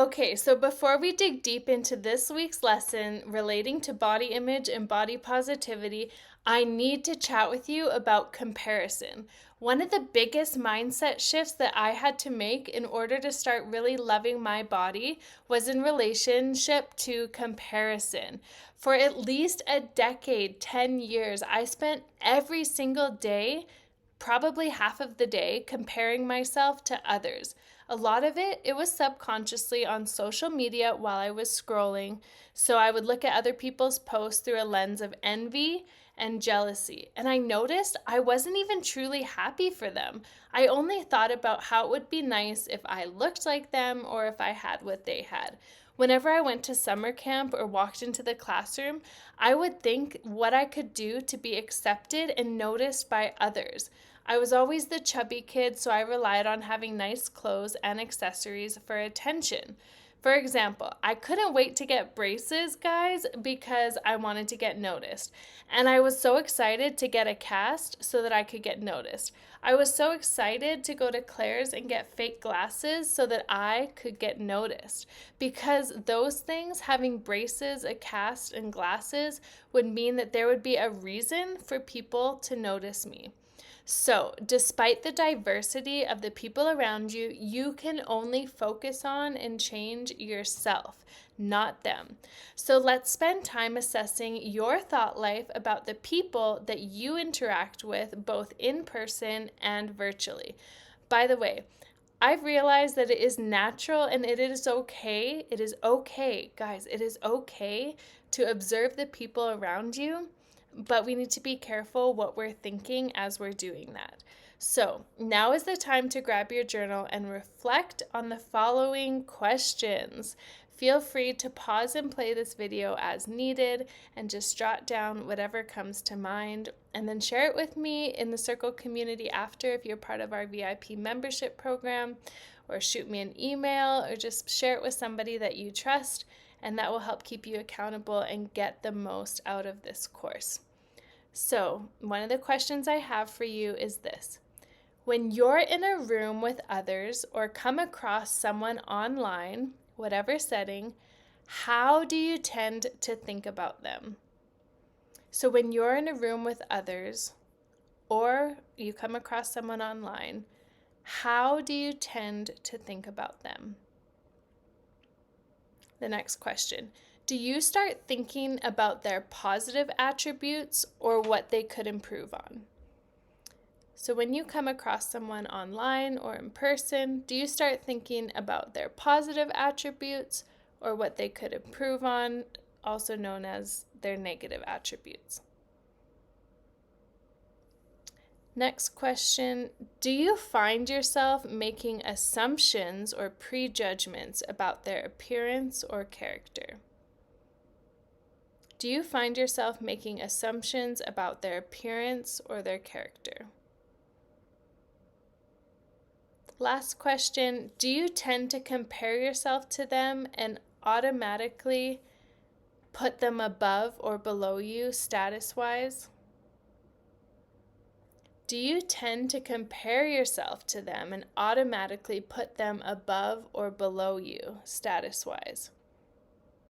Okay, so before we dig deep into this week's lesson relating to body image and body positivity, I need to chat with you about comparison. One of the biggest mindset shifts that I had to make in order to start really loving my body was in relationship to comparison. For at least a decade, 10 years, I spent every single day, probably half of the day, comparing myself to others. A lot of it was subconsciously on social media while I was scrolling. So I would look at other people's posts through a lens of envy and jealousy. And I noticed I wasn't even truly happy for them. I only thought about how it would be nice if I looked like them or if I had what they had. Whenever I went to summer camp or walked into the classroom, I would think what I could do to be accepted and noticed by others. I was always the chubby kid, so I relied on having nice clothes and accessories for attention. For example, I couldn't wait to get braces, guys, because I wanted to get noticed. And I was so excited to get a cast so that I could get noticed. I was so excited to go to Claire's and get fake glasses so that I could get noticed. Because those things, having braces, a cast, and glasses, would mean that there would be a reason for people to notice me. So, despite the diversity of the people around you, you can only focus on and change yourself, not them. So, let's spend time assessing your thought life about the people that you interact with, both in person and virtually. By the way, I've realized that it is natural and it is okay. It is okay, guys. It is okay to observe the people around you, but we need to be careful what we're thinking as we're doing that. So, now is the time to grab your journal and reflect on the following questions. Feel free to pause and play this video as needed and just jot down whatever comes to mind and then share it with me in the Circle community after if you're part of our VIP membership program, or shoot me an email or just share it with somebody that you trust, and that will help keep you accountable and get the most out of this course. So, one of the questions I have for you is this. When you're in a room with others or come across someone online, whatever setting, how do you tend to think about them? So, when you're in a room with others or you come across someone online, how do you tend to think about them? The next question. Do you start thinking about their positive attributes or what they could improve on? So when you come across someone online or in person, do you start thinking about their positive attributes or what they could improve on, also known as their negative attributes? Next question, do you find yourself making assumptions or prejudgments about their appearance or character? Do you find yourself making assumptions about their appearance or their character? Last question, do you tend to compare yourself to them and automatically put them above or below you status-wise? Do you tend to compare yourself to them and automatically put them above or below you status-wise?